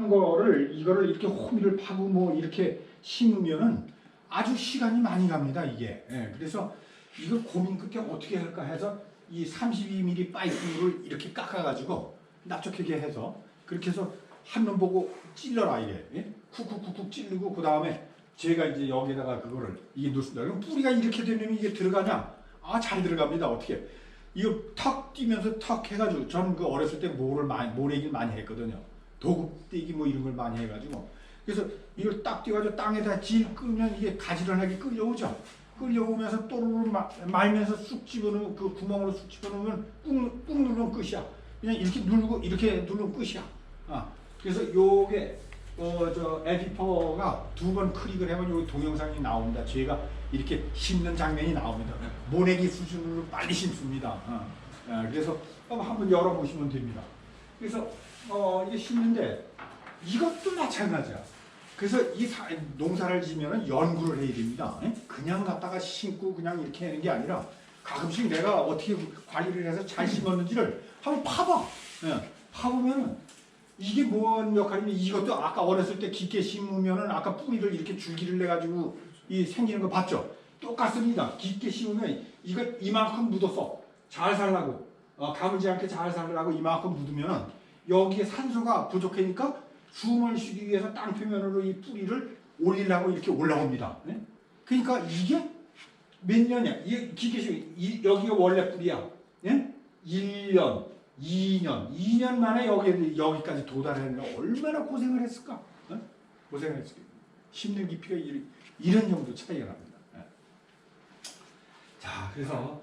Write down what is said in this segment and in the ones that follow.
거를 이거를 이렇게 호미를 파고 뭐 이렇게 심으면은 아주 시간이 많이 갑니다 이게. 예, 그래서 이걸 고민 끝에 어떻게 할까 해서 이 32mm 파이프를 이렇게 깎아가지고 납작하게 해서 그렇게 해서 한 놈 보고 찔러라 이게. 예? 쿡쿡쿡쿡 찔르고 그 다음에 제가 이제 여기다가 그거를 이게 넣습니다. 그럼 뿌리가 이렇게 되면 이게 들어가냐? 아, 잘 들어갑니다. 어떻게? 이거 턱 뛰면서 턱 해가지고 저는 그 어렸을 때 모래기를 많이 했거든요. 도구떼기 뭐 이런 걸 많이 해가지고 그래서 이걸 딱 띄워가지고 땅에다 질 끄면 이게 가지런하게 끌려오죠. 끌려오면서 또르르 말면서 쑥 집어넣으면 그 구멍으로 쑥 집어넣으면 꾹 누르면 끝이야. 그냥 이렇게 누르고 이렇게 누르면 끝이야. 그래서 요게 저 에피퍼가 2번 클릭을 하면 요 동영상이 나옵니다. 제가 이렇게 심는 장면이 나옵니다. 모내기 수준으로 빨리 심습니다. 그래서 한번 열어보시면 됩니다. 그래서 이게 심는데 이것도 마찬가지야. 그래서 이 농사를 지면은 연구를 해야 됩니다. 그냥 갖다가 심고 그냥 이렇게 하는 게 아니라 가끔씩 내가 어떻게 관리를 해서 잘 심었는지를 한번 파봐. 파보면은 이게 뭔 역할이면 이것도 아까 어렸을 때 깊게 심으면은 아까 뿌리를 이렇게 줄기를 내가지고 이 생기는 거 봤죠? 똑같습니다. 깊게 심으면 이거 이만큼 묻었어. 잘 살라고. 가물지 않게 잘 살라고 이만큼 묻으면은 여기에 산소가 부족하니까 숨을 쉬기 위해서 땅 표면으로 이 뿌리를 올리려고 이렇게 올라옵니다. 네? 그러니까 이게 몇 년이야? 이게 깊게 심으면 여기가 원래 뿌리야. 네? 1년. 2년 만에 여기까지 도달하는데 얼마나 고생을 했을까? 고생을 했을까? 심는 깊이가 이런 정도 차이가 납니다. 자, 그래서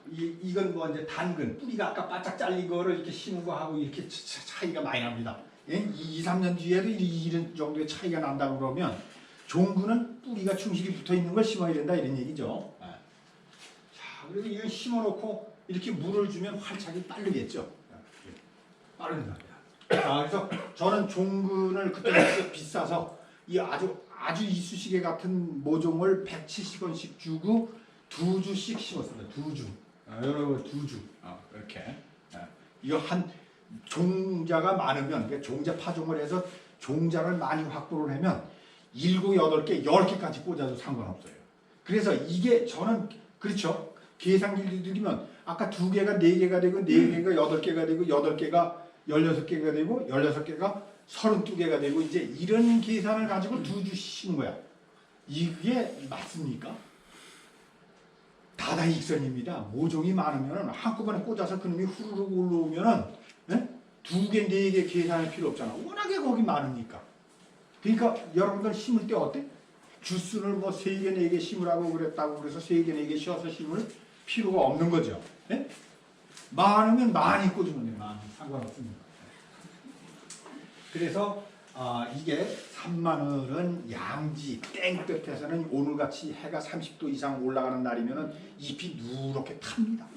이건 뭐 이제 단근, 뿌리가 아까 바짝 잘린 거를 이렇게 심은 거하고 이렇게 차이가 많이 납니다. 2, 3년 뒤에도 이런 정도의 차이가 난다고 그러면 종근은 뿌리가 충실히 붙어 있는 걸 심어야 된다 이런 얘기죠. 자, 그래서 이걸 심어 놓고 이렇게 물을 주면 활착이 빠르겠죠. 빠릅니다. 그래서 저는 종근을 그때 비싸서 이 아주 이쑤시개 같은 모종을 170원씩 주고 2주씩 심었습니다. 2주. 여러분 2주. 이렇게. 이거 한 종자가 많으면 그러니까 종자 파종을 해서 종자를 많이 확보를 하면 7, 8개, 10개까지 꽂아도 상관없어요. 그래서 이게 저는 그렇죠. 계산기를 들이면 아까 2개가 4개가 되고 4개가 8개가 되고 8개가 16개가 되고 16개가 32개가 되고 이제 이런 계산을 가지고 2주 씌는 거야. 이게 맞습니까? 다다익선입니다. 모종이 많으면 한꺼번에 꽂아서 그놈이 후루룩 올라오면은 2개, 4개 계산할 필요 없잖아. 워낙에 거기 많으니까. 그러니까 여러분들 심을 때 어때? 주스를 뭐 3개, 4개 심으라고 그랬다고 그래서 3개, 4개 씌워서 심을 필요가 없는 거죠. 많으면 많이 꽂으면 돼요. 많이 상관없습니다. 그래서 이게 산마늘은 양지 땡볕에서는 오늘같이 해가 30도 이상 올라가는 날이면은 잎이 누렇게 탑니다.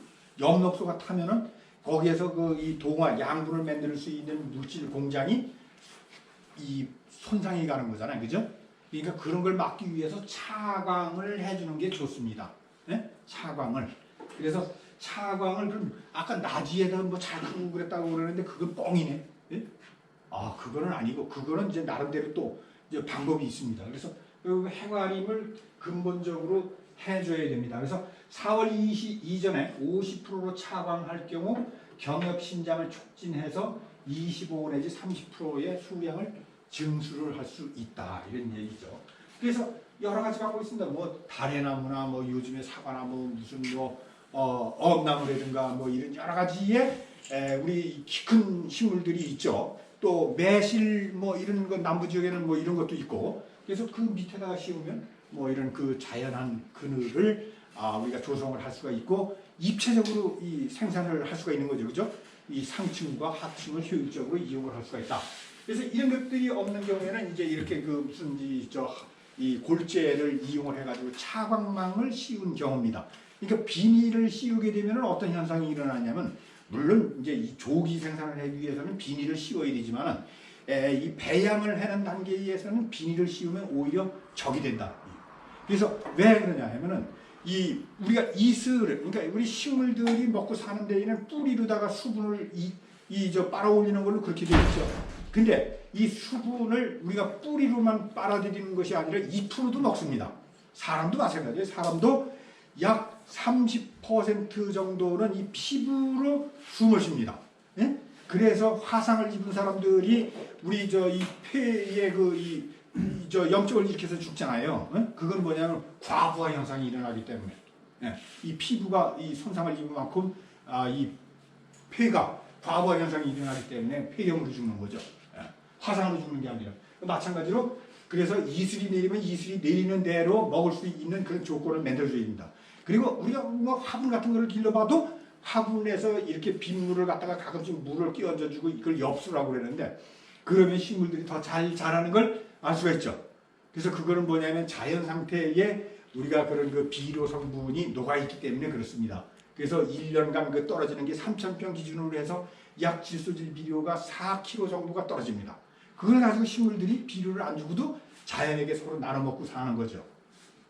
엽록소가 타면은 거기에서 이 동화 양분을 만들 수 있는 물질 공장이 이 손상이 가는 거잖아요, 그죠? 그러니까 그런 걸 막기 위해서 차광을 해주는 게 좋습니다. 차광을. 그래서 차광을 그럼 아까 나지에다 뭐 잘 크고 그랬다고 그러는데 그건 뻥이네. 그거는 아니고 그거는 이제 나름대로 또 이제 방법이 있습니다. 그래서 해과림을 근본적으로 해줘야 됩니다. 그래서 4월 20 이전에 50%로 차광할 경우 경엽 신장을 촉진해서 25 내지 30%의 수량을 증수를 할 수 있다 이런 얘기죠. 그래서 여러 가지 방법이 있습니다. 뭐 다래나무나 뭐 요즘에 사과나무 무슨 뭐 엄나무라든가 뭐 이런 여러 가지의 우리 키 큰 식물들이 있죠. 또 매실 뭐 이런 거 남부 지역에는 뭐 이런 것도 있고 그래서 그 밑에다가 씌우면 뭐 이런 그 자연한 그늘을 우리가 조성을 할 수가 있고 입체적으로 이 생산을 할 수가 있는 거죠, 그죠? 이 상층과 하층을 효율적으로 이용을 할 수가 있다. 그래서 이런 것들이 없는 경우에는 이제 이렇게 무슨 이 골재를 이용을 해가지고 차광망을 씌운 경우입니다. 그러니까 비닐을 씌우게 되면 어떤 현상이 일어나냐면 물론 이제 이 조기 생산을 하기 위해서는 비닐을 씌워야 되지만은 이 배양을 하는 단계에서는 비닐을 씌우면 오히려 적이 된다. 그래서 왜 그러냐 하면은 우리가 이슬을 그러니까 우리 식물들이 먹고 사는 데에는 뿌리로다가 수분을 빨아올리는 걸로 그렇게 되어 있죠. 근데 이 수분을 우리가 뿌리로만 빨아들이는 것이 아니라 잎으로도 먹습니다. 사람도 마찬가지예요. 사람도 약 30% 정도는 이 피부로 숨을 쉽니다. 예? 그래서 화상을 입은 사람들이 우리 이 폐에 염증을 일으켜서 죽잖아요. 예? 그건 뭐냐면 과부하 현상이 일어나기 때문에. 예? 이 피부가 이 손상을 입은 만큼 이 폐가 과부하 현상이 일어나기 때문에 폐렴으로 죽는 거죠. 예? 화상으로 죽는 게 아니라. 마찬가지로 그래서 이슬이 내리면 이슬이 내리는 대로 먹을 수 있는 그런 조건을 만들어줘야 됩니다. 그리고 우리가 뭐 화분 같은 거를 길러봐도 화분에서 이렇게 빗물을 갖다가 가끔씩 물을 끼얹어주고 이걸 엽수라고 그러는데 그러면 식물들이 더 잘 자라는 걸 알 수가 있죠. 그래서 그거는 뭐냐면 자연 상태에 우리가 그런 그 비료 성분이 녹아있기 때문에 그렇습니다. 그래서 1년간 그 떨어지는 게 3,000평 기준으로 해서 약 질소질 비료가 4kg 정도가 떨어집니다. 그걸 가지고 식물들이 비료를 안 주고도 자연에게 서로 나눠 먹고 사는 거죠.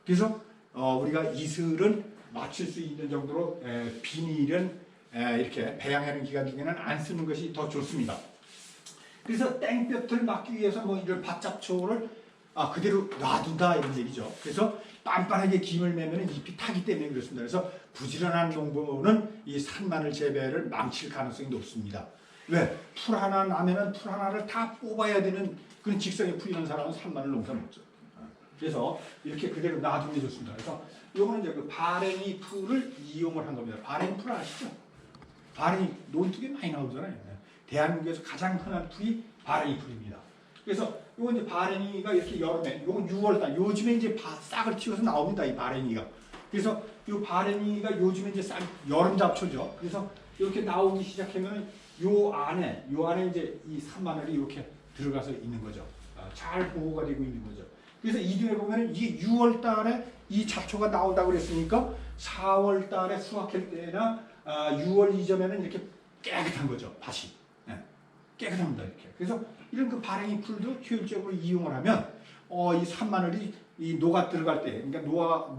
그래서 우리가 이슬은 맞출 수 있는 정도로 비닐은 이렇게 배양하는 기간 중에는 안 쓰는 것이 더 좋습니다. 그래서 땡볕을 막기 위해서 뭐 이런 밭잡초를 그대로 놔둔다 이런 얘기죠. 그래서 빤빤하게 김을 매면 잎이 타기 때문에 그렇습니다. 그래서 부지런한 농부는 이 산마늘 재배를 망칠 가능성이 높습니다. 왜? 풀 하나 나면은 풀 하나를 다 뽑아야 되는 그런 직성에 풀리는 사람은 산마늘 농사 못죠. 그래서 이렇게 그대로 놔두는 게 좋습니다. 그래서 요거는 이제 그 바랭이 풀을 이용을 한 겁니다. 바랭이 풀 아시죠? 바랭이 논두개 많이 나오잖아요. 대한민국에서 가장 흔한 풀이 바랭이 풀입니다. 그래서 요건 이제 바랭이가 이렇게 여름에, 요건 6월달, 요즘에 이제 싹을 틔워서 나옵니다. 이 바랭이가. 그래서 요 바랭이가 요즘에 이제 여름 잡초죠. 그래서 이렇게 나오기 시작하면 요 안에 이제 이 산마늘이 이렇게 들어가서 있는 거죠. 잘 보호가 되고 있는 거죠. 그래서 이등에 보면 이게 6월 달에 이 잡초가 나온다고 그랬으니까 4월 달에 수확할 때나 6월 이전에는 이렇게 깨끗한 거죠. 밭이. 깨끗합니다. 이렇게. 그래서 이런 그 바랭이 풀도 효율적으로 이용을 하면 이 산마늘이 이 녹아 들어갈 때, 그러니까 녹아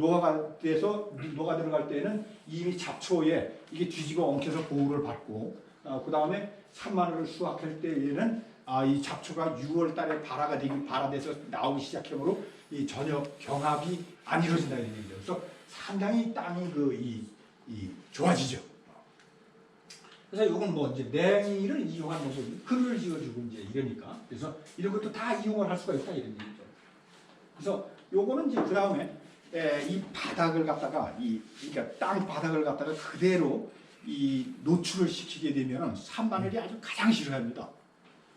들어갈 때는 이미 잡초에 이게 뒤집어 엉켜서 보호를 받고 그 다음에 산마늘을 수확할 때에는 이 잡초가 6월 달에 발화돼서 나오기 시작하므로 이 전혀 경합이 안 이루어진다 이런 얘기죠. 그래서 상당히 땅이 좋아지죠. 그래서 이건 뭐 이제 냉이를 이용한 방법이 그늘을 지어주고 이제 이러니까 그래서 이런 것도 다 이용을 할 수가 있다 이런 얘기죠. 그래서 요거는 이제 그 다음에 이 바닥을 갖다가 그러니까 땅 바닥을 갖다가 그대로 이 노출을 시키게 되면 산마늘이 아주 가장 싫어합니다.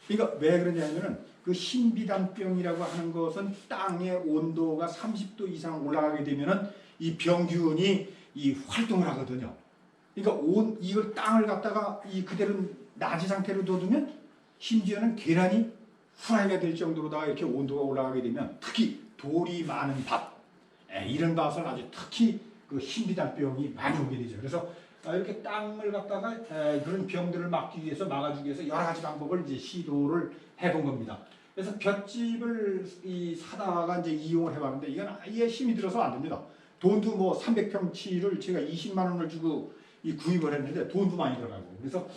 그러니까 왜 그러냐면은 그 신비단병이라고 하는 것은 땅의 온도가 30도 이상 올라가게 되면은 이 병균이 이 활동을 하거든요. 그러니까 이걸 땅을 갖다가 그대로 낮은 상태로 둬두면 심지어는 계란이 후라이가 될 정도로다가 이렇게 온도가 올라가게 되면 특히 돌이 많은 밭 이런 밭은 아주 특히 그 신비단병이 많이 오게 되죠. 그래서 이렇게 땅을 갖다가 그런 병들을 막기 위해서 막아주기 위해서 여러 가지 방법을 이제 시도를 해본 겁니다. 그래서 볏짚을 사다가 이제 이용을 해봤는데 이건 아예 힘이 들어서 안 됩니다. 돈도 뭐 300평치를 제가 20만 원을 주고 구입을 했는데 돈도 많이 들어가고 그래서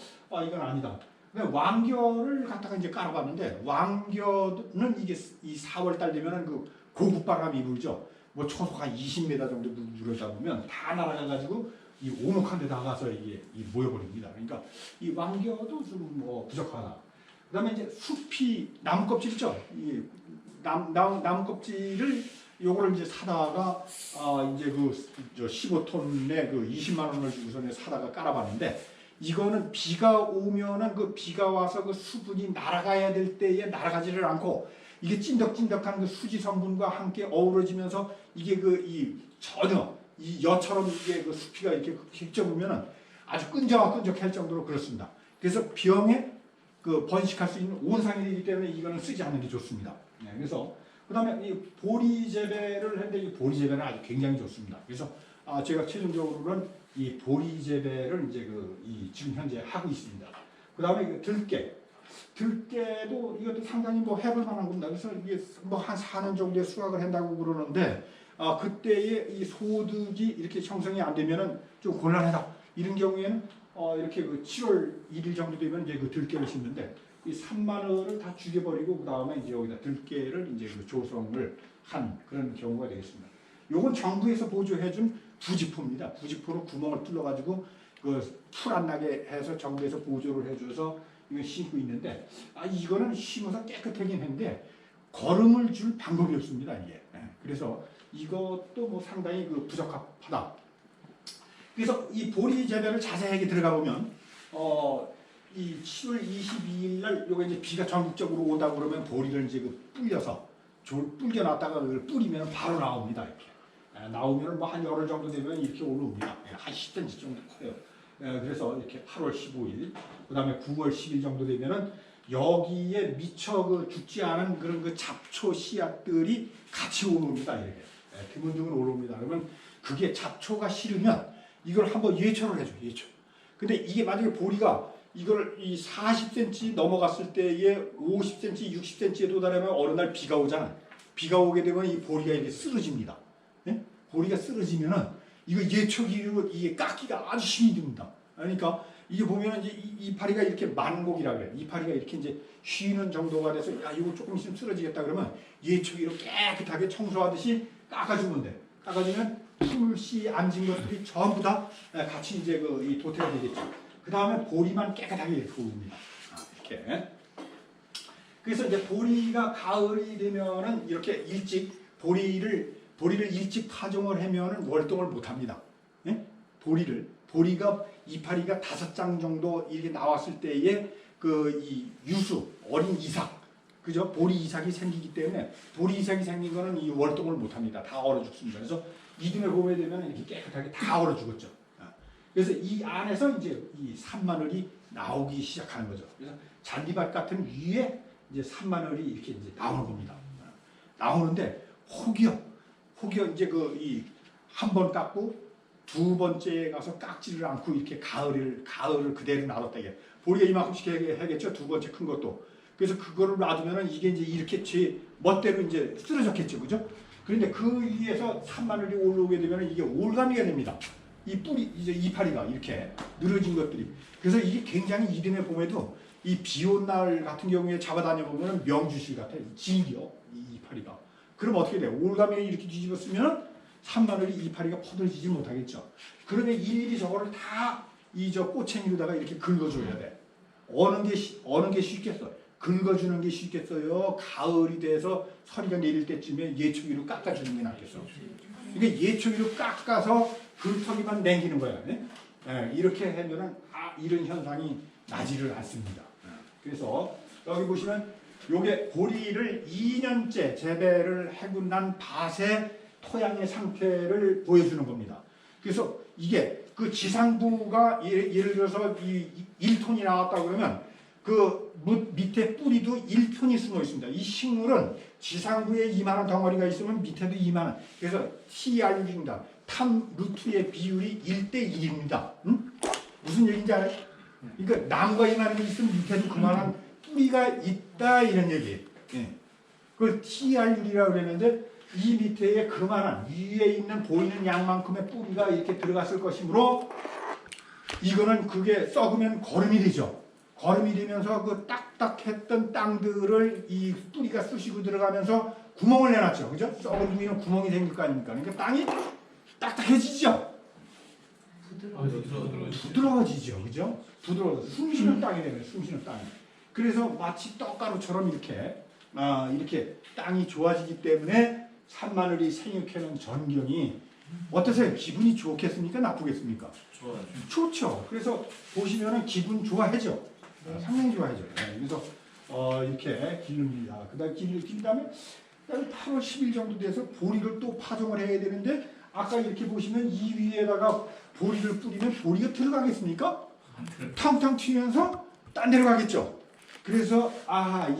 이건 아니다. 근데 왕겨를 갖다가 이제 깔아봤는데 왕겨는 이게 이 4월 달 되면은 그 고급 바람이 불죠. 뭐 초속 한 20m 정도 불어다 보면 다 날아가가지고 이 오목한 데 나가서 이게 모여버립니다. 그러니까 이 왕겨도 좀 뭐 부족하다. 그다음에 이제 숲이 나무 껍질 있죠. 이 나무 껍질을 요거를 이제 사다가 이제 저 15톤에 그 20만 원을 주고서 사다가 깔아봤는데 이거는 비가 오면은 그 비가 와서 그 수분이 날아가야 될 때에 날아가지를 않고 이게 찐득찐득한 그 수지 성분과 함께 어우러지면서 이게 전혀 이 여처럼 이게 그 수피가 이렇게 휘저으면은 아주 끈적끈적할 정도로 그렇습니다. 그래서 병에 그 번식할 수 있는 온상이 되기 때문에 이거는 쓰지 않는 게 좋습니다. 그래서 그다음에 이 보리 재배를 했는데 이 보리 재배는 아주 굉장히 좋습니다. 그래서 제가 최종적으로는 이 보리 재배를 이제 지금 현재 하고 있습니다. 그다음에 그 들깨도 이것도 상당히 뭐 해볼 만한 겁니다. 그래서 이게 뭐 한 4년 정도에 수확을 한다고 그러는데 그때의 이 소득이 이렇게 형성이 안 되면은 좀 곤란하다. 이런 경우에는 이렇게 그 7월 1일 정도 되면 이제 그 들깨를 심는데 이 산마늘을 다 죽여버리고 그 다음에 이제 여기다 들깨를 이제 그 조성을 한 그런 경우가 되겠습니다. 요건 정부에서 보조해준 부지포입니다. 부지포로 구멍을 뚫어가지고 그 풀 안 나게 해서 정부에서 보조를 해줘서 이거 심고 있는데 이거는 심어서 깨끗하긴 한데 거름을 줄 방법이 없습니다. 이게. 그래서 이것도 뭐 상당히 그 부적합하다. 그래서 이 보리 재배를 자세하게 들어가 보면 이 7월 22일 날 요거 이제 비가 전국적으로 온다 그러면 보리를 이제 그 불려서 불겨놨다가 그걸 뿌리면 바로 나옵니다. 이렇게 나오면 뭐 한 열흘 정도 되면 이렇게 올라옵니다. 한 10cm 정도 커요. 그래서 이렇게 8월 15일, 그다음에 9월 10일 정도 되면은 여기에 미처 그 죽지 않은 그런 그 잡초 씨앗들이 같이 올라옵니다. 이렇게 드문드문 올라옵니다. 그러면 그게 잡초가 싫으면 이걸 한번 예초를 해줘. 예초. 근데 이게 만약에 보리가 이걸 이 40cm 넘어갔을 때에 50cm, 60cm에 도달하면 어느 날 비가 오잖아. 비가 오게 되면 이 보리가 이렇게 쓰러집니다. 네? 보리가 쓰러지면은 이거 예초기로 이게 깎기가 아주 힘이 듭니다. 그러니까 이게 보면 이제 이파리가 이렇게 만곡이라 그래. 이파리가 이렇게 이제 쉬는 정도가 돼서 야 이거 조금 있으면 쓰러지겠다 그러면 예초기로 깨끗하게 청소하듯이 깎아주면 돼. 깎아주면 풀씨 앉은 것들이 전부 다 같이 이제 이 도태가 되겠죠. 그 다음에 보리만 깨끗하게 이렇게 오릅니다. 이렇게. 그래서 이제 보리가 가을이 되면은 이렇게 일찍 보리를 일찍 파종을 하면은 월동을 못 합니다. 예? 보리가 이파리가 5장 정도 이렇게 나왔을 때에 그 이 유수 어린 이삭 그죠? 보리 이삭이 생기기 때문에 보리 이삭이 생긴 거는 이 월동을 못 합니다. 다 얼어 죽습니다. 그래서 이듬해 봄에 되면 이렇게 깨끗하게 다 얼어 죽었죠. 그래서 이 안에서 이제 이 산마늘이 나오기 시작하는 거죠. 그래서 잔디밭 같은 위에 이제 산마늘이 이렇게 이제 나오는 겁니다. 나오는데 혹여 이제 한 번 깎고 두 번째 가서 깎지를 않고 이렇게 가을을 그대로 놔뒀다 이게 보리가 이만큼씩 해야겠죠. 두 번째 큰 것도. 그래서 그거를 놔두면은 이게 이제 이렇게 제 멋대로 이제 쓰러졌겠죠, 그죠? 그런데 그 위에서 산마늘이 올라오게 되면 이게 올가미가 됩니다. 이 뿌리 이제 이파리가 이렇게 늘어진 것들이. 그래서 이게 굉장히 이듬해 봄에도 이 비 온 날 같은 경우에 잡아다녀 보면 명주실 같아. 질겨 이 이파리가. 그럼 어떻게 돼? 올가미에 이렇게 뒤집었으면 산마늘이 이파리가 퍼들지지 못하겠죠. 그러면 일일이 저거를 다 이 꼬챙이로다가 이렇게 긁어줘야 돼. 어느 게 쉽겠어? 긁어주는 게 쉽겠어요? 가을이 돼서 서리가 내릴 때쯤에 예초기로 깎아주는 게 낫겠어. 그러니까 예초기로 깎아서 긁터기만 남기는 거야. 네? 이렇게 하면은 이런 현상이 나지를 않습니다. 그래서 여기 보시면 요게 보리를 2년째 재배를 하고 난 밭의 토양의 상태를 보여주는 겁니다. 그래서 이게 그 지상부가 예를 들어서 이 1톤이 나왔다 그러면 그 밑에 뿌리도 1톤이 숨어 있습니다. 이 식물은 지상부에 이만한 덩어리가 있으면 밑에도 이만한. 그래서 TRU입니다. 탐 루트의 비율이 1대1입니다. 응? 무슨 얘기인지 알아요? 그러니까 나무가 이만한 게 있으면 밑에도 그만한 뿌리가 있다 이런 얘기예요. 예. 그걸 TRU라고 그랬는데 이 밑에 그만한 위에 있는 보이는 양만큼의 뿌리가 이렇게 들어갔을 것이므로 이거는 그게 썩으면 거름이 되죠. 거름이 되면서 그 딱딱했던 땅들을 이 뿌리가 쑤시고 들어가면서 구멍을 내놨죠. 그죠? 썩은 위는 구멍이 생길 거 아닙니까? 그러니까 땅이 딱딱해지죠. 부드러워지죠. 그죠? 부드러워서 숨쉬는 땅이 되는 숨쉬는 땅이. 그래서 마치 떡가루처럼 이렇게 땅이 좋아지기 때문에 산마늘이 생육하는 전경이 어떠세요? 기분이 좋겠습니까? 나쁘겠습니까? 좋죠. 그래서 보시면은 기분 좋아하죠. 상당히 좋아하죠. 그래서 이렇게 기릅니다. 그다음 기른 다음에 8월 10일 정도 돼서 보리를 또 파종을 해야 되는데 아까 이렇게 보시면 이 위에다가 보리를 뿌리면 보리가 들어가겠습니까? 탕탕 튀면서 딴 데로 가겠죠. 그래서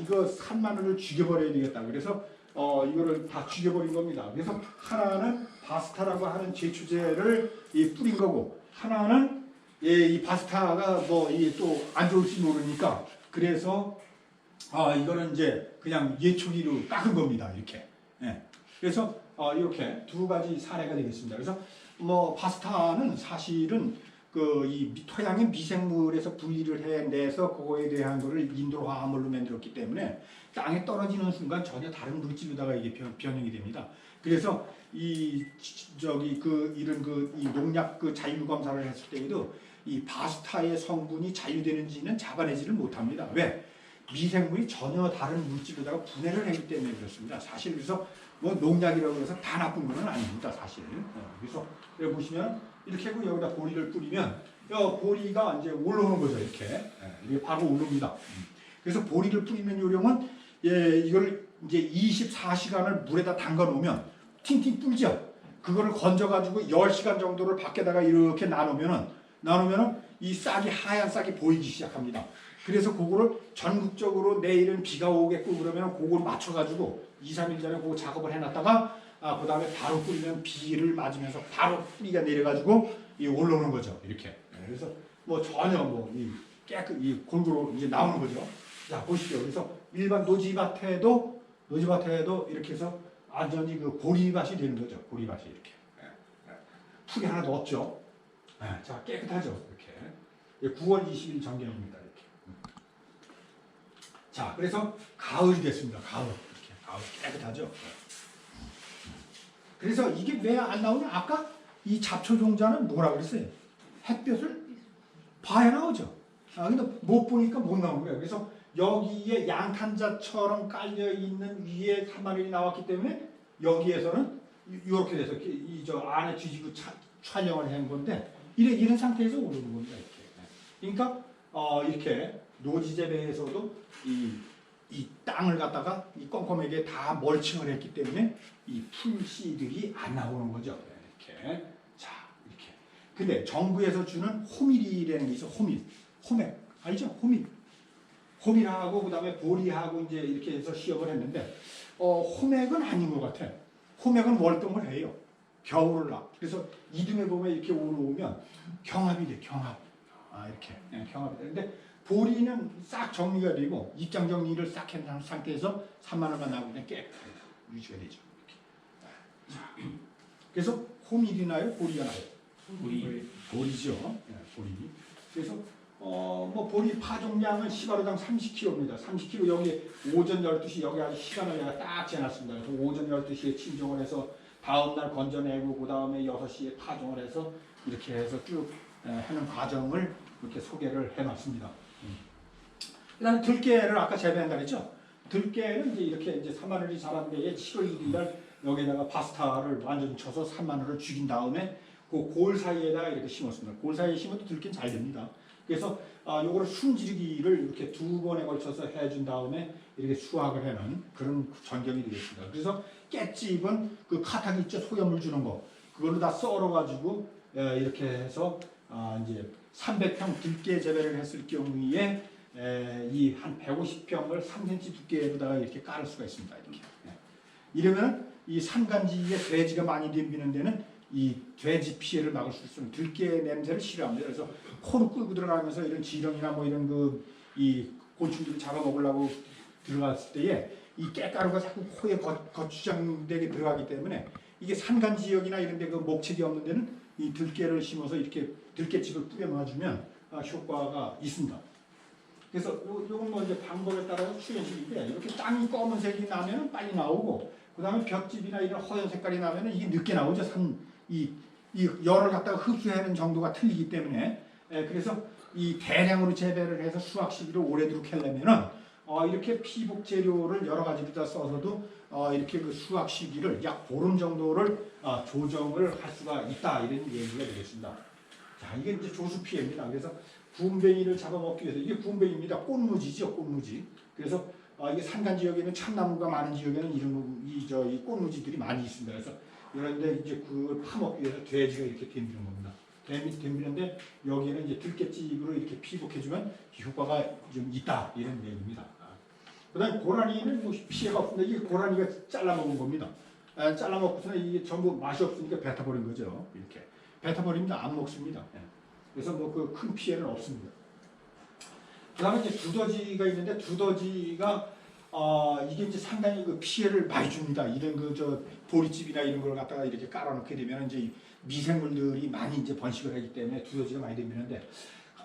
이거 산마늘을 죽여버려야 되겠다. 그래서 이거를 다 죽여버린 겁니다. 그래서 하나는 바스타라고 하는 제초제를 뿌린 거고 하나는 이 바스타가 뭐 또 안 좋을지 모르니까 그래서 이거는 이제 그냥 예초기로 깎은 겁니다. 이렇게. 그래서 이렇게 두 가지 사례가 되겠습니다. 그래서 뭐 바스타는 사실은 그 이 토양의 미생물에서 분리를 해내서 그거에 대한 거를 인도로 화합물로 만들었기 때문에 땅에 떨어지는 순간 전혀 다른 물질로다가 이게 변형이 됩니다. 그래서 이 저기 그 이런 그 이 농약 그 자율 검사를 했을 때에도 이 바스타의 성분이 자유되는지는 잡아내지를 못합니다. 왜? 미생물이 전혀 다른 물질로다가 분해를 하기 때문에 그렇습니다. 사실 그래서 뭐 농약이라고 해서 다 나쁜 건 아닙니다. 사실. 그래서 여기 보시면 이렇게 하고 여기다 보리를 뿌리면 보리가 이제 올라오는 거죠. 이렇게. 이게 바로 올라옵니다. 그래서 보리를 뿌리는 요령은 이걸 이제 24시간을 물에다 담가 놓으면 팅팅 불죠. 그거를 건져가지고 10시간 정도를 밖에다가 이렇게 나누면은 이 싹이 하얀 싹이 보이기 시작합니다. 그래서 그거를 전국적으로 내일은 비가 오겠고 그러면 그걸 맞춰가지고 2, 3일 전에 그거 작업을 해놨다가 그 다음에 바로 뿌리면 비를 맞으면서 바로 뿌리가 내려가지고 올라오는 거죠. 이렇게. 그래서 뭐 전혀 이 골고루 이제 나오는 거죠. 자, 보십시오. 그래서 일반 노지밭에도 이렇게 해서 완전히 그 보리밭이 되는 거죠. 보리밭이 이렇게. 풀이 하나도 없죠. 자, 깨끗하죠. 이렇게. 9월 20일 전경입니다. 이렇게. 자, 그래서 가을이 됐습니다. 가을. 이렇게. 가을 깨끗하죠. 그래서 이게 왜 안 나오냐? 아까 이 잡초종자는 뭐라 그랬어요? 햇볕을 봐야 나오죠. 근데 못 보니까 못 나온 거예요. 그래서 여기에 양탄자처럼 깔려 있는 위에 산마늘이 나왔기 때문에 여기에서는 이렇게 돼서 저 안에 뒤지고 촬영을 한 건데 이런 상태에서 오르는 겁니다. 이렇게. 그러니까 이렇게 노지재배에서도 이 땅을 갖다가 이 껌껌하게 다 멀칭을 했기 때문에 이 풀씨들이 안 나오는 거죠. 이렇게. 자, 이렇게. 근데 정부에서 주는 호밀이라는 게 있어. 호밀. 알죠? 호밀하고 그다음에 보리하고 이제 이렇게 해서 시험을 했는데 호맥은 아닌 것 같아. 호맥은 월동을 해요. 겨울을 나. 그래서 이듬해 보면 이렇게 올라오면 경합이 돼. 경합. 이렇게. 경합이 되는데 보리는 싹 정리가 되고 입장 정리를 싹 한 상태에서 3만 원만 나오고 그냥 깨끗하게 유지가 되죠. 이렇게. 자, 그래서 호밀이 나요? 보리가 나요? 보리죠. 보리. 그래서 뭐 보리 파종량은 시바로당 30kg입니다. 30kg 여기 오전 12시 여기 아주 시간을 내가 딱 재놨습니다. 그래서 오전 12시에 침종을 해서 다음날 건져내고 그 다음에 6시에 파종을 해서 이렇게 해서 쭉 하는 과정을 이렇게 소개를 해놨습니다. 그다음에 들깨를 아까 재배한다 그랬죠? 들깨는 이제 이렇게 이제 산마늘이 자란 데에 7월 1일 날 여기다가 바스타를 완전 쳐서 산마늘을 죽인 다음에 그 골 사이에다가 이렇게 심었습니다. 골 사이에 심어도 들깨는 잘 됩니다. 그래서 요거를 숨지르기를 이렇게 2번에 걸쳐서 해준 다음에 이렇게 수확을 하는 그런 전경이 되겠습니다. 그래서 깻집은 그 카탁 있죠? 소염물 주는 거. 그걸로 다 썰어가지고 이렇게 해서 이제 300평 들깨 재배를 했을 경우에 이 한 150평을 3cm 두께로다가 이렇게 깔을 수가 있습니다. 이렇게. 이러면 이 산간지에 돼지가 많이 덤비는 데는 이 돼지 피해를 막을 수 있습니다. 들깨 냄새를 싫어합니다. 그래서 코로 끌고 들어가면서 이런 지렁이나 뭐 이런 이 곤충들을 잡아먹으려고 들어갔을 때에 이 깨가루가 자꾸 코에 거추장되게 들어가기 때문에 이게 산간 지역이나 이런 데 그 목책이 없는 데는 이 들깨를 심어서 이렇게 들깨집을 뿌려 놔주면 효과가 있습니다. 그래서 요건 뭐 이제 방법에 따라서 추연식인데 이렇게 땅이 검은색이 나면 빨리 나오고 그 다음에 볏짚이나 이런 허연 색깔이 나면 이게 늦게 나오죠. 이 열을 갖다가 흡수하는 정도가 틀리기 때문에 그래서 이 대량으로 재배를 해서 수확 시기를 오래도록 하려면은 이렇게 피복 재료를 여러 가지부터 써서도 이렇게 그 수확 시기를 약 보름 정도를 조정을 할 수가 있다 이런 얘기가 되겠습니다. 자, 이게 이제 조수피해입니다. 그래서 구운뱅이를 잡아먹기 위해서 이게 구운뱅이입니다. 꽃무지죠, 꽃무지. 그래서 이게 산간 지역에는 참나무가 많은 지역에는 이 꽃무지들이 많이 있습니다. 그래서 이런데 이제 그걸 파먹기 위해서 돼지가 이렇게 덤비는 겁니다. 덤비는데 여기에는 이제 들깨집으로 이렇게 피복해주면 효과가 좀 있다 이런 얘기입니다. 그다음에 고라니는 뭐 피해가 없는데 이게 고라니가 잘라먹은 겁니다. 잘라먹고서는 이게 전부 맛이 없으니까 뱉어버린 거죠. 이렇게 뱉어버립니다. 안 먹습니다. 그래서 뭐 그 큰 피해는 없습니다. 그다음에 이제 두더지가 있는데 두더지가 이게 이제 상당히 그 피해를 많이 줍니다. 이런 그 저 보리집이나 이런 걸 갖다가 이렇게 깔아놓게 되면 이제 미생물들이 많이 이제 번식을 하기 때문에 두더지가 많이 되는데,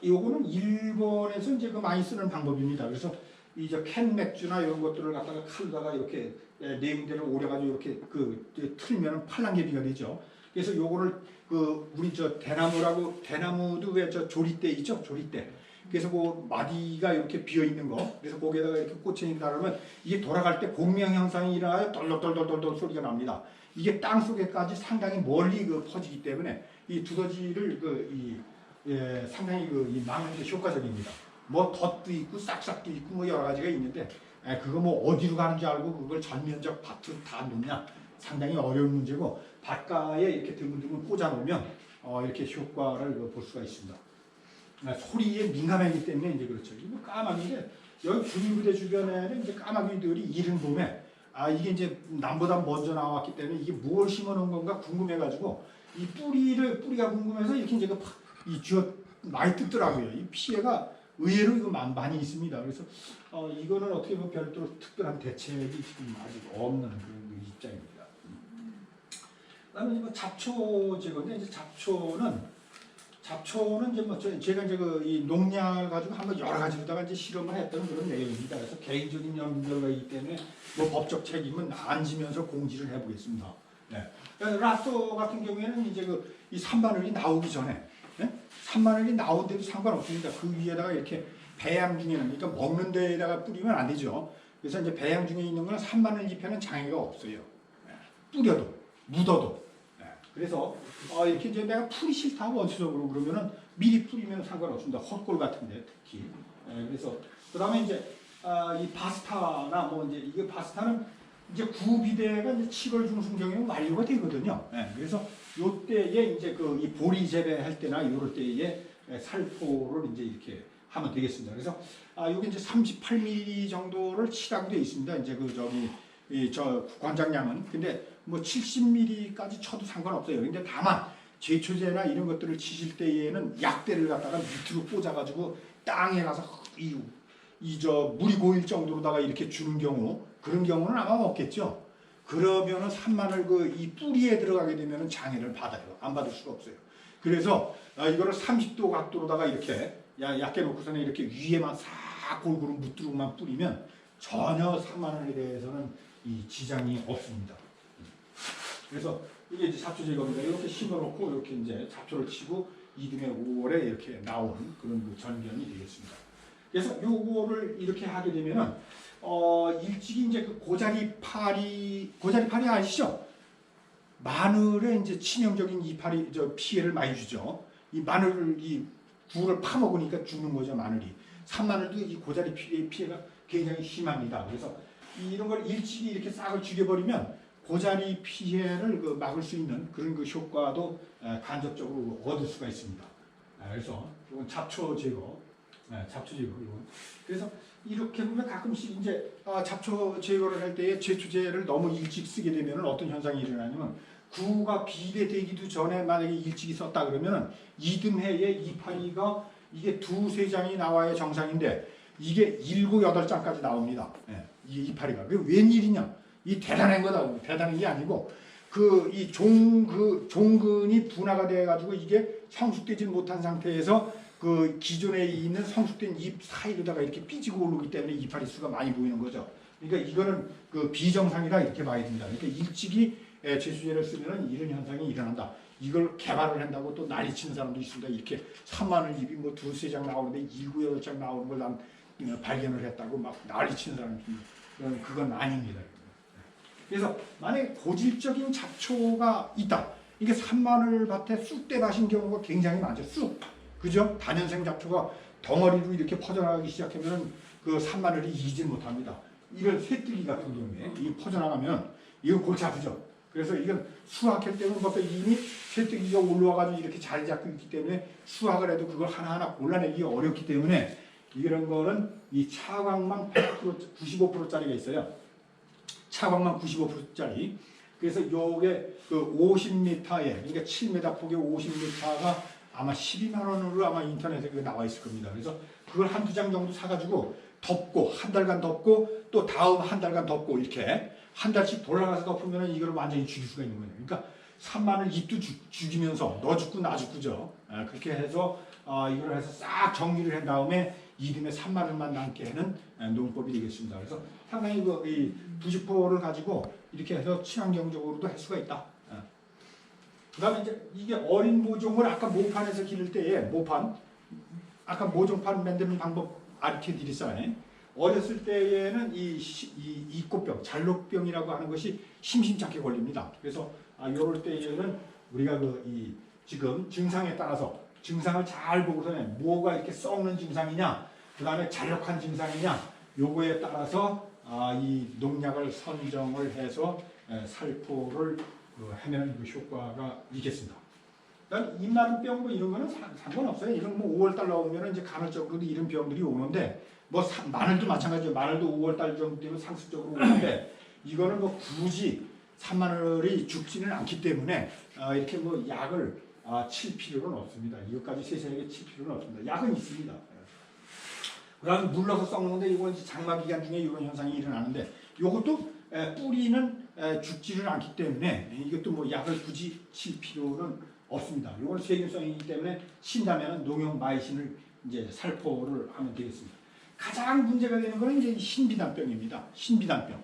요거는 일본에서 이제 그 많이 쓰는 방법입니다. 그래서 이 저 캔 맥주나 이런 것들을 갖다가 칼로다가 이렇게 네 군데를 오려가지고 이렇게 그 틀면 팔랑개비가 되죠. 그래서 요거를 그 우리 저 대나무도 왜 저 조리대 있죠? 조리대. 그래서 그 마디가 이렇게 비어 있는 거, 그래서 거기에다가 이렇게 꽂혀있다 그러면 이게 돌아갈 때 공명 현상이 일어나요. 떨떨떨떨떨 소리가 납니다. 이게 땅 속에까지 상당히 멀리 그 퍼지기 때문에 이 두더지를 상당히 이 막는 데 효과적입니다. 뭐 덫도 있고 싹싹도 있고 뭐 여러 가지가 있는데, 그거 뭐 어디로 가는지 알고 그걸 전면적 밭으로 다 놓냐, 상당히 어려운 문제고, 밭가에 이렇게 드문드문 꽂아 놓으면 이렇게 효과를 볼 수가 있습니다. 소리에 민감하기 때문에 이제 그렇죠. 이거 까마귀인데, 여기 구리부대 주변에는 이제 까마귀들이 이른 봄에 이게 이제 남보다 먼저 나왔기 때문에 이게 무엇을 심어놓은 건가 궁금해가지고 이 뿌리가 궁금해서 이렇게 이제 이 쥐어 많이 뜯더라고요. 이 피해가 의외로 이거 많이 있습니다. 그래서 이거는 어떻게 보면 별도로 특별한 대책이 지금 아직 없는 그런 입장입니다. 그다음에 이제 뭐 잡초 제거인데, 이제 잡초는 이제 뭐 제가 이제 이 농약 가지고 한번 여러 가지로다가 이제 실험을 했던 그런 내용입니다. 그래서 개인적인 연결이기 때문에 뭐 법적 책임은 안 지면서 공지를 해보겠습니다. 네. 라또 같은 경우에는 이제 이 산마늘이 나오기 전에, 네? 산마늘이 나온 데도 상관없습니다. 그 위에다가 이렇게 배양 중에는, 그러니까 먹는 데에다가 뿌리면 안 되죠. 그래서 이제 배양 중에 있는 거는 산마늘 잎에는 장애가 없어요. 네. 뿌려도 묻어도. 그래서 이렇게 이제 내가 풀이 싫다 원초적으로 그러면은 미리 뿌리면 상관없습니다. 헛골 같은데 특히. 그래서 그다음에 이제 이 바스타나 뭐 이제 이게 바스타는 이제 구비대가 이제 7월 중순경에는 완료가 되거든요. 그래서 요때에 이제 이 보리 재배할 때나 요럴 때에 살포를 이제 이렇게 하면 되겠습니다. 그래서 요게 이제 38mm 정도를 치라고 되어 있습니다. 이제 저 관장량은. 근데 뭐 70mm까지 쳐도 상관없어요. 근데 다만 제초제나 이런 것들을 치실 때에는 약대를 갖다가 밑으로 꽂아가지고 땅에 가서 물이 고일 정도로다가 이렇게 주는 경우, 그런 경우는 아마 없겠죠. 그러면은 산마늘 이 뿌리에 들어가게 되면은 장애를 받아요. 안 받을 수가 없어요. 그래서 이거를 30도 각도로다가 이렇게 얕게 놓고서는 이렇게 위에만 싹 골고루 무드룩만 뿌리면 전혀 산마늘에 대해서는 이 지장이 없습니다. 그래서 이게 이제 잡초 제거입니다. 이렇게 심어놓고 이렇게 이제 잡초를 치고 2등에 5월에 이렇게 나온 그런 전견이 되겠습니다. 그래서 요거를 이렇게 하게 되면은 일찍이 이제 고자리파리 아시죠? 마늘에 이제 치명적인 이파리 피해를 많이 주죠. 이 마늘 굴을 파먹으니까 죽는 거죠, 마늘이. 산마늘도 이 고자리 피해가 굉장히 심합니다. 그래서 이런 걸 일찍이 이렇게 싹을 죽여버리면 고자리 피해를 막을 수 있는 그런 효과도 간접적으로 얻을 수가 있습니다. 그래서 이건 잡초 제거. 그래서 이렇게 보면 가끔씩 이제 잡초 제거를 할 때에 제초제를 너무 일찍 쓰게 되면 어떤 현상이 일어나냐면, 구가 비대되기도 전에 만약에 일찍이 썼다 그러면 이듬해에 이파리가 이게 2-3장이 나와야 정상인데 이게 7, 8장까지 나옵니다. 이 이파리가. 그게 웬일이냐? 이 대단한 거다. 대단한 게 아니고 이 종근이 분화가 돼가지고 이게 성숙되지 못한 상태에서 기존에 있는 성숙된 잎 사이로다가 이렇게 삐지고 오르기 때문에 이파리 수가 많이 보이는 거죠. 그러니까 이거는 비정상이다 이렇게 봐야 됩니다. 그러니까 일찍이 제초제를 쓰면은 이런 현상이 일어난다. 이걸 개발을 한다고 또 난리치는 사람도 있습니다. 이렇게 산마늘 잎이 뭐 2-3장 나오는데 7, 8장 나오는 걸 난 발견을 했다고 막 난리치는 사람이 있습니다. 그건 아닙니다. 그래서 만약에 고질적인 잡초가 있다. 이게 산마늘 밭에 쑥대밭인 경우가 굉장히 많죠. 쑥. 그죠? 단연생 잡초가 덩어리로 이렇게 퍼져나가기 시작하면 산마늘이 이질 못합니다. 이런 쇠뜨기 같은 경우에 이 퍼져나가면 이건 골치 아프죠. 그래서 이건 수확할 때는 벌써 이미 쇠뜨기가 올라와가지고 이렇게 자리 잡고 있기 때문에 수확을 해도 그걸 하나하나 골라내기 어렵기 때문에 이런 거는 이 차광망 100%, 95%짜리가 있어요. 차광망 95%짜리. 그래서 요게 50m에, 그러니까 7m 폭의 50m가 아마 12만 원으로 아마 인터넷에 나와 있을 겁니다. 그래서 그걸 1-2장 정도 사가지고 덮고 한 달간 덮고 또 다음 한 달간 덮고 이렇게 한 달씩 돌아가서 덮으면 이걸 완전히 죽일 수가 있는 거예요. 그러니까 산마늘 잎도 죽이면서 너 죽고 나 죽고죠. 그렇게 해서 이걸 해서 싹 정리를 한 다음에 이듬해 산마늘만 남게 하는 농법이 되겠습니다. 그래서 상당히 이 부직포를 가지고 이렇게 해서 친환경적으로도 할 수가 있다. 그 다음에 이제 이게 어린 모종을 아까 모판에서 기를 때에 모판 아까 모종판 만드는 방법 알려 드렸어요. 어렸을 때에는 이 이꽃병, 잘록병이라고 하는 것이 심심찮게 걸립니다. 그래서 이럴 때에는 우리가 지금 증상에 따라서 증상을 잘 보고서는 뭐가 이렇게 썩는 증상이냐, 그 다음에 잘록한 증상이냐, 요거에 따라서 이 농약을 선정을 해서 살포를 하면 효과가 있겠습니다. 그러니까 잎마름병 뭐 이런 거는 상관없어요. 이런 뭐 5월달 나오면 이제 간헐적으로도 이런 병들이 오는데 뭐 마늘도 마찬가지예요. 마늘도 5월달 정도 되면 상습적으로 오는데 이거는 뭐 굳이 산마늘이 죽지는 않기 때문에 이렇게 뭐 약을 칠 필요는 없습니다. 이것까지 세세하게 칠 필요는 없습니다. 약은 있습니다. 그다음에 물러서 썩는 건데 이건 이제 장마 기간 중에 이런 현상이 일어나는데 이것도 뿌리는 죽지를 않기 때문에 이것도 뭐 약을 굳이 칠 필요는 없습니다. 이건 세균성이기 때문에 신다면 농용 마이신을 이제 살포를 하면 되겠습니다. 가장 문제가 되는 것은 이제 신비단병입니다. 신비단병.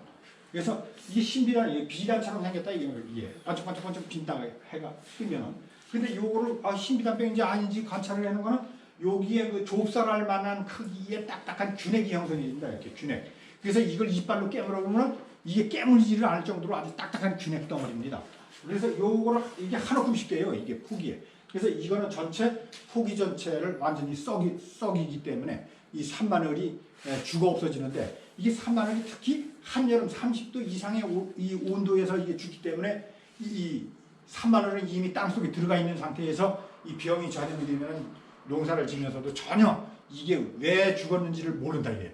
그래서 이게 신비단, 비단처럼 생겼다 이게 반짝반짝 빈다가 해가 뜨면은. 근데 요거를 신비단병인지 아닌지 관찰을 하는 거는 여기에 그 좁쌀할 만한 크기의 딱딱한 균핵이 형성이 됩니다. 이렇게 균핵. 그래서 이걸 이빨로 깨물어 보면 이게 깨물지를 않을 정도로 아주 딱딱한 균핵 덩어리입니다. 그래서 요거를 이게 한 움큼씩 돼요. 이게 포기에. 그래서 이거는 전체 포기 전체를 완전히 썩이기 때문에 이 산마늘이 죽어 없어지는데 이게 산마늘이 특히 한여름 30도 이상의 이 온도에서 이게 죽기 때문에 이 산마늘은 이미 땅속에 들어가 있는 상태에서 이 병이 전염이 되면 농사를 지면서도 전혀 이게 왜 죽었는지를 모른다 이게.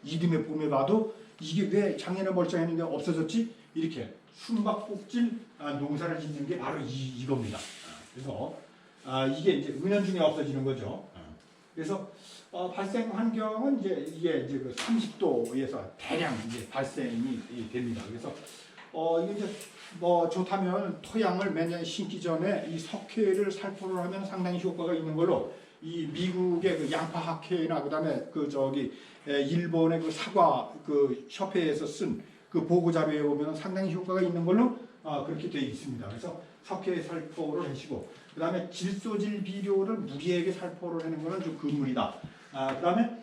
이듬해 봄에 봐도 이게 왜 작년에 멀쩡했는데 없어졌지? 이렇게 숨바꼭질 농사를 짓는 게 바로 이겁니다. 그래서 이게 이제 은연중에 없어지는 거죠. 그래서 발생 환경은 이게 그 30도에서 대량 이제 발생이 됩니다. 그래서 이게 이제 뭐 좋다면 토양을 매년 심기 전에 이 석회를 살포를 하면 상당히 효과가 있는 걸로 이 미국의 그 양파학회나 그다음에 일본의 그 사과 그 협회에서 쓴 그 보고 자료에 보면 상당히 효과가 있는 걸로 그렇게 되어 있습니다. 그래서 석회 살포를 하시고 그다음에 질소질 비료를 무리하게 살포를 하는 것은 좀 금물이다. 그다음에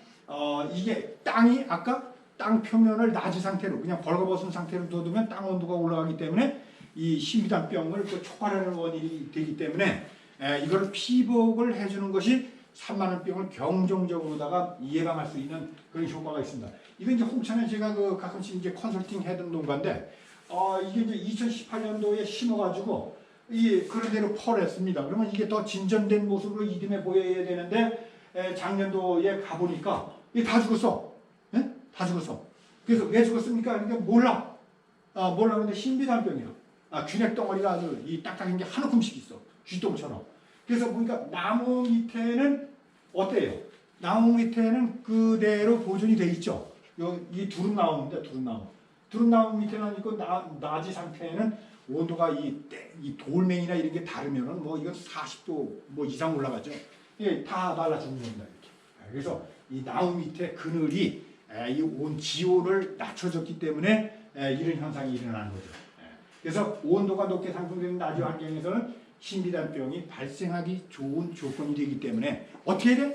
이게 땅이 아까 땅 표면을 낮은 상태로 그냥 벌거벗은 상태로 둬두면 땅 온도가 올라가기 때문에 이 신비단병을 촉발하는 원인이 되기 때문에 이걸 피복을 해주는 것이 산마늘병을 경정적으로다가 예방할 수 있는 그런 효과가 있습니다. 이건 이제 홍천에 제가 가끔씩 이제 컨설팅 해둔 농가인데 이게 이제 2018년도에 심어가지고 그런 대로 펄했습니다. 그러면 이게 더 진전된 모습으로 이듬해 보여야 되는데 작년도에 가보니까 이게 다 죽었어. 다 죽었어. 그래서 왜 죽었습니까? 그러니까 몰라. 몰라. 근데 신비단병이야. 균핵 덩어리가 아주 이 딱딱한 게 한 움큼씩 있어. 쥐똥처럼. 그래서 보니까 나무 밑에는 어때요? 나무 밑에는 그대로 보존이 돼 있죠. 이 두릅나무인데 두릅나무 밑에는 있고 나지 상태에는 온도가 이 돌멩이나 이런 게 다르면은 뭐 이건 40도 뭐 이상 올라가죠. 이게 다 날라 죽는 겁니다. 이렇게. 그래서 이 나무 밑에 그늘이 이 온 지온을 낮춰줬기 때문에 이런 현상이 일어나는 거죠. 그래서 온도가 높게 상승되는 낮의 환경에서는 신비단병이 발생하기 좋은 조건이 되기 때문에 어떻게 해야 돼?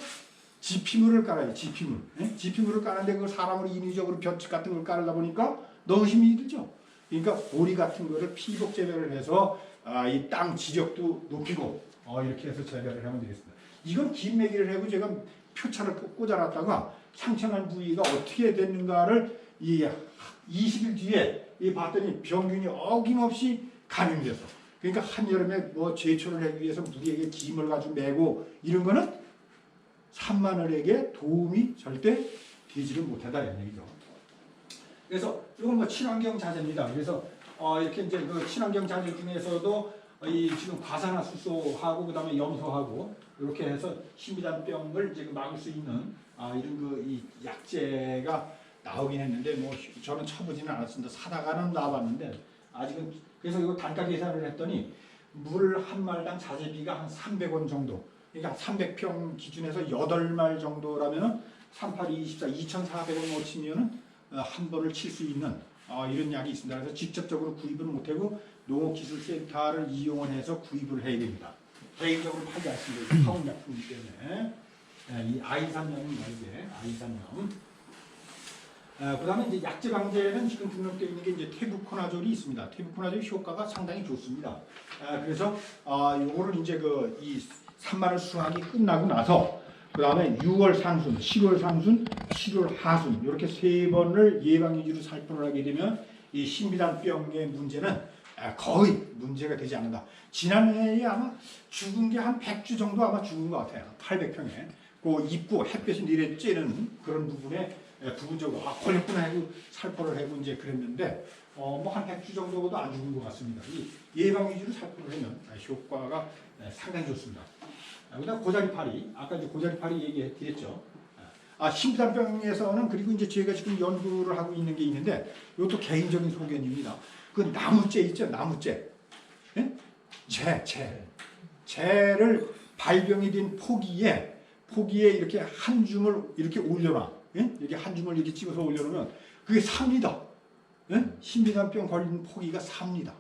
지피물을 깔아요. 지피물. 지피물을 까는데 그걸 사람으로 인위적으로 벼축 같은 걸 깔다 보니까 너무 힘이 들죠. 그러니까 보리 같은 거를 피복 재배를 해서 이 땅 지적도 높이고 이렇게 해서 재배를 하면 되겠습니다. 이건 김매기를 하고 제가 표차를 꽂아놨다가 상처난 부위가 어떻게 됐는가를 20일 뒤에 봤더니 병균이 어김없이 감염돼서 그러니까 한여름에 뭐 제초를 하기 위해서 무리에게 김을 가지고 매고 이런 거는 산마늘에게 도움이 절대 되지를 못한다 이런 얘기죠. 그래서 이건 뭐 친환경 자재입니다. 그래서 이렇게 이제 그 친환경 자재 중에서도 이 지금 과산화수소하고 그다음에 염소하고 이렇게 해서 신비단병을 이제 막을 수 있는 이런 그 이 약재가 나오긴 했는데 뭐 저는 쳐보지는 않았습니다. 사다가는 나와봤는데 아직은 그래서 이거 단가 계산을 했더니 물 한 말당 자재비가 한 300원 정도. 그러니까 300평 기준에서 8말 정도라면은 38, 24, 2,400원 놓치면은 한 번을 칠 수 있는 이런 약이 있습니다. 그래서 직접적으로 구입을 못하고 농업기술센터를 이용을 해서 구입을 해야 됩니다. 개인적으로 팔지 않습니다. 화학약품이기 때문에 이 아이산염입니다. 이게 아이산염. 그다음에 이제 약재 방제는 지금 등록되어 있는 게 이제 테부코나졸이 있습니다. 테부코나졸 효과가 상당히 좋습니다. 그래서 요거를 이제 그 이 산마를 수확이 끝나고 나서 그다음에 6월 상순, 10월 상순, 7월 하순 이렇게 세 번을 예방 위주로 살포를 하게 되면 이 신비단병의 문제는 거의 문제가 되지 않는다. 지난해에 아마 죽은 게 한 100주 정도 아마 죽은 것 같아요. 800평에. 그 입구 햇볕이 내려 쬐는 그런 부분에 부분적으로 걸렸구나 하고 살포를 하고 이제 그랬는데 뭐 한 100주 정도도 안 죽은 것 같습니다. 이 예방 위주로 살포를 하면 효과가 상당히 좋습니다. 그다음 고자리파리 아까 이제 고자리파리 얘기해 드렸죠. 신비단병에서는 그리고 이제 저희가 지금 연구를 하고 있는 게 있는데 이것도 개인적인 소견입니다. 그 나무재 있죠, 나무재. 예? 재를 발병이 된 포기에 이렇게 한 줌을 이렇게 올려놔. 예? 이렇게 한 줌을 이렇게 찍어서 올려놓으면 그게 삽니다. 예? 신비단병 걸린 포기가 삽니다.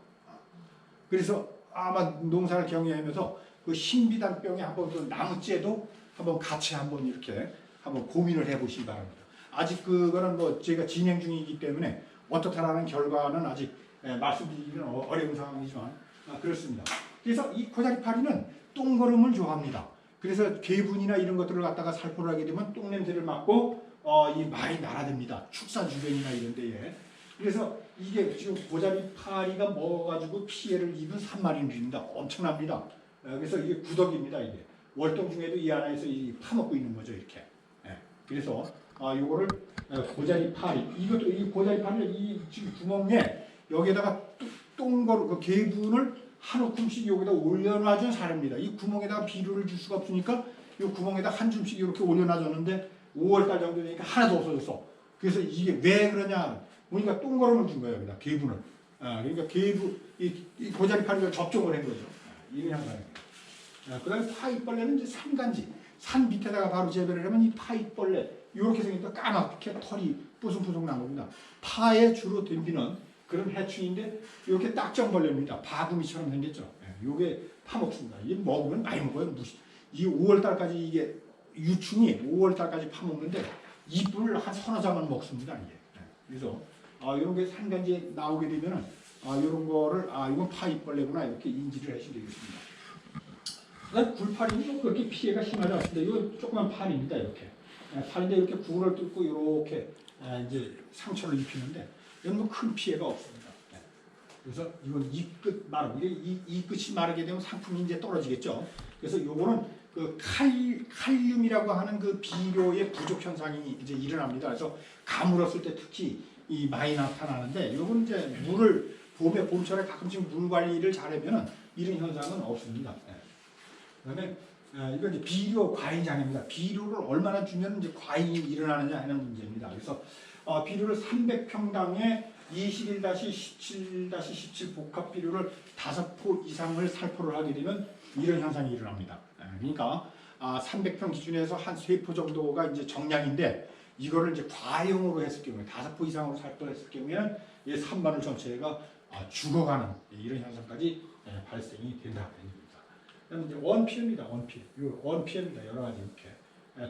그래서 아마 농사를 경영하면서 그 신비단병에 한번 그 나무재도 한번 같이 한번 이렇게 한번 고민을 해보시기 바랍니다. 아직 그거는 뭐 제가 진행 중이기 때문에 어떻다라는 결과는 아직 말씀드리기는 어려운 상황이지만 그렇습니다. 그래서 이 고자리파리는 똥걸음을 좋아합니다. 그래서 괴분이나 이런 것들을 갖다가 살포를 하게 되면 똥냄새를 맡고 이 많이 날아듭니다. 축사 주변이나 이런 데에. 그래서 이게 지금 고자리파리가 먹어가지고 피해를 입은 산마린들입니다. 엄청납니다. 그래서 이게 구덕입니다. 이게 월동 중에도 이 안에서 파먹고 있는 거죠. 이렇게. 그래서 요거를 고자리파리 이것도 이 고자리파리를 이 지금 구멍에 여기에다가 똥거로 그 개분을 한 움큼씩 여기다 올려놔준 사례입니다. 이 구멍에다가 비료를 줄 수가 없으니까 이 구멍에다 한 줌씩 이렇게 올려놔줬는데 5월달 정도 되니까 하나도 없어졌어. 그래서 이게 왜 그러냐 보니까 똥거름을 준 거예요. 여기다 개분을. 그러니까 개분 이 고자리파리가 접종을 한 거죠. 이런 현상입니다. 그다음에 파이벌레는 이제 산간지. 산 밑에다가 바로 재배를 하면 이 파이벌레 이렇게 생기니까 까맣게 털이 뽀송뽀송 난 겁니다. 파에 주로 덤비는 그런 해충인데 이렇게 딱정벌레입니다. 바구미처럼 생겼죠. 이게 파먹습니다. 이게 먹으면 많이 먹어요. 이 5월달까지 이게 유충이 5월달까지 파먹는데 잎을 한 서너 장은 먹습니다. 이게. 그래서 이런 게 산간지에 나오게 되면은 이런 거를 이건 파이벌레구나 이렇게 인지를 하시면 되겠습니다. 그다음 굴파리는 좀 그렇게 피해가 심하지 않습니다. 이건 조그만 파리입니다. 이렇게 파리인데 이렇게 굴을 뚫고 이렇게 이제 상처를 입히는데 이건 뭐 큰 피해가 없습니다. 그래서 이건 이 끝 마름 이 끝이 마르게 되면 상품이 이제 떨어지겠죠. 그래서 요거는 그 칼륨이라고 하는 그 비료의 부족 현상이 이제 일어납니다. 그래서 가물었을 때 특히 이 많이 나타나는데 요건 이제 물을 봄철에 가끔씩 물 관리를 잘하면은 이런 현상은 없습니다. 그다음에 이건 이제 비료 과잉장애입니다. 비료를 얼마나 주면 이제 과잉이 일어나느냐 하는 문제입니다. 그래서 비료를 300평당에 21-17-17 복합 비료를 5포 이상을 살포를 하게 되면 이런 현상이 일어납니다. 그러니까 300평 기준에서 한 3포 정도가 이제 정량인데 이거를 이제 과용으로 했을 경우에 5포 이상으로 살포를 했을 경우에는 이 산마늘 전체가 죽어가는 이런 현상까지 발생이 된다. 그다음에 이제 원피입니다. 원피입니다. 여러 가지 이렇게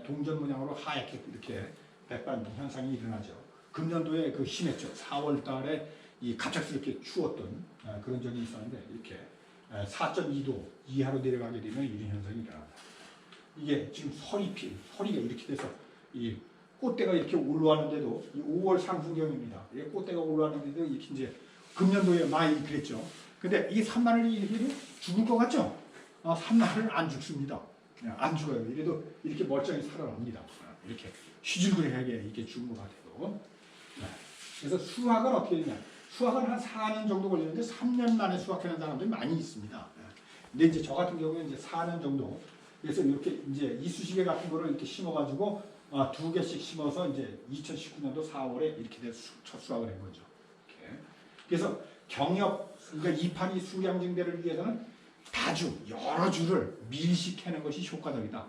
동전 모양으로 하얗게 이렇게 백반 현상이 일어나죠. 금년도에 그 심했죠. 4월달에 이 갑작스럽게 추웠던 그런 적이 있었는데 이렇게 4.2도 이하로 내려가게 되면 이런 현상이 일어납니다. 이게 지금 서리가 이렇게 돼서 이 꽃대가 이렇게 올라왔는데도 이 5월 상순경입니다. 이 꽃대가 올라왔는데도 이렇게 이제 금년도에 많이 그랬죠. 근데 이 산마늘이 이렇게 죽을 것 같죠? 산마늘은 안 죽습니다. 안 죽어요. 이래도 이렇게 멀쩡히 살아납니다. 이렇게 휘줄그레하게 이렇게 죽은 것 같아도. 그래서 수확은 어떻게 되냐? 수확은 한 4년 정도 걸리는데 3년 만에 수확하는 사람들이 많이 있습니다. 근데 이제 저 같은 경우는 이제 4년 정도. 그래서 이렇게 이제 이쑤시개 같은 거를 이렇게 심어가지고 2개씩 심어서 이제 2019년도 4월에 이렇게 돼서 첫 수확을 한 거죠. 이렇게. 그래서 경협, 그러니까 이파리 수량 증대를 위해서는 다주, 여러 주를 밀식하는 것이 효과적이다.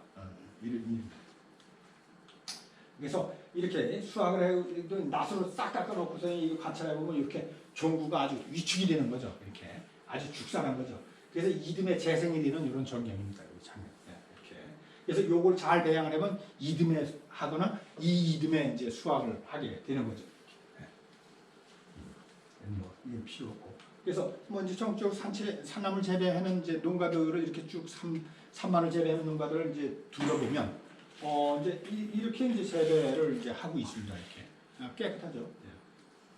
그래서 이렇게 수확을 해도 낫으로 싹 깎아놓고서 이거 관찰해보면 이렇게 종구가 아주 위축이 되는 거죠. 이렇게 아주 죽살한 거죠. 그래서 이듬해 재생이 되는 이런 전경입니다. 장면. 이렇게. 그래서 요걸 잘 배양을 하면 이듬해 하거나 이 이듬해 이제 수확을 하게 되는 거죠. 뭐 이건 필요 없고. 그래서 뭐 이제 전국적으로 산나물 재배하는 이제 농가들을 이렇게 쭉 산마늘 재배하는 농가들을 이제 둘러보면 이제 이렇게 이제 재배를 이제 하고 있습니다. 이렇게 깨끗하죠. 네.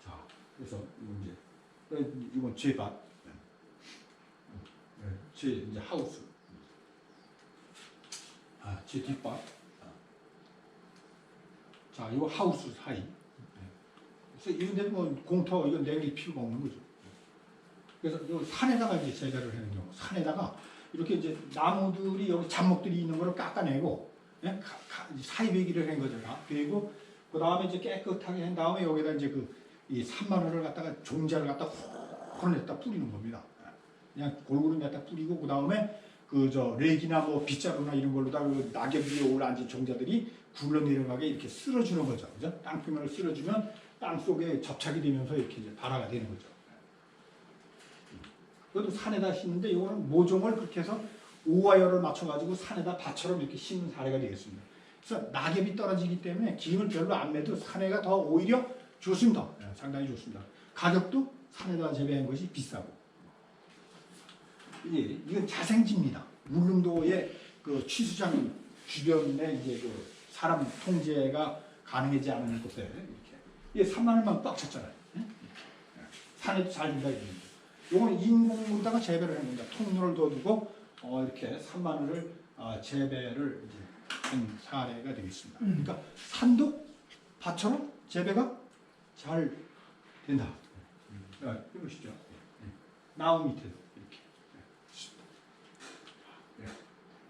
자, 그래서 이건 제밭, 제 이제 하우스, 제 뒷밭. 자, 이거 하우스 사이. 그래서 이런 데는 뭐 공터 이건 내릴 필요가 없는 거죠. 그래서 요 산에다가 이제 재배를 하는 경우, 산에다가 이렇게 이제 나무들이 여기 잡목들이 있는 거를 깎아내고 사이배기를 한 거죠. 그리고 그 다음에 이제 깨끗하게 한 다음에 여기다 이제 이 산마늘을 갖다가 종자를 갖다 홀냈다 뿌리는 겁니다. 그냥 골고루 갖다 뿌리고 그 다음에 렉이나 뭐 빗자루나 이런 걸로다 그 낙엽 위에 올라앉은 종자들이 굴러 내려가게 이렇게 쓸어주는 거죠. 그죠? 땅표면을 쓸어주면 땅 속에 접착이 되면서 이렇게 이제 발화가 되는 거죠. 그것도 산에다 심는데 이거는 모종을 그렇게 해서 오와열을 맞춰가지고 산에다 밭처럼 이렇게 심는 사례가 되겠습니다. 그래서 낙엽이 떨어지기 때문에 기름을 별로 안 매도 산에가 더 오히려 좋습니다. 상당히 좋습니다. 가격도 산에다 재배한 것이 비싸고. 이건 자생지입니다. 울릉도의 그 취수장 주변에 이제 그 사람 통제가 가능하지 않은 곳에 이렇게. 이게 산마늘만 꽉 찼잖아요. 산에도 잘 된다 이겁니다. 이거는 인공으로다가 재배를 하는 겁니다. 통로를 둬두고 이렇게 산마늘을 재배를 이제 한 사례가 되겠습니다. 그러니까 산도 밭처럼 재배가 잘 된다. 이러시죠. 나무 밑에도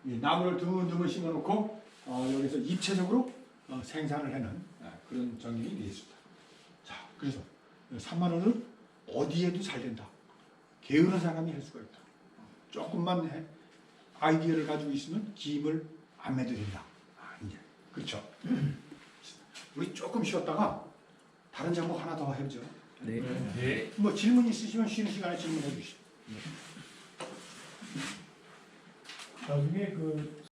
이렇게 나무를 드문드문 심어놓고 여기서 입체적으로 생산을 하는 그런 전경이 되겠습니다. 자, 그래서 산마늘은 어디에도 잘 된다. 게으른 사람이 할 수가 있다. 조금만 아이디어를 가지고 있으면 김을 안 매도 된다. 이제 그렇죠. 우리 조금 쉬었다가 다른 작목 하나 더 해보죠. 네. 네. 뭐 질문 있으시면 쉬는 시간에 질문해 주시죠. 나중에 그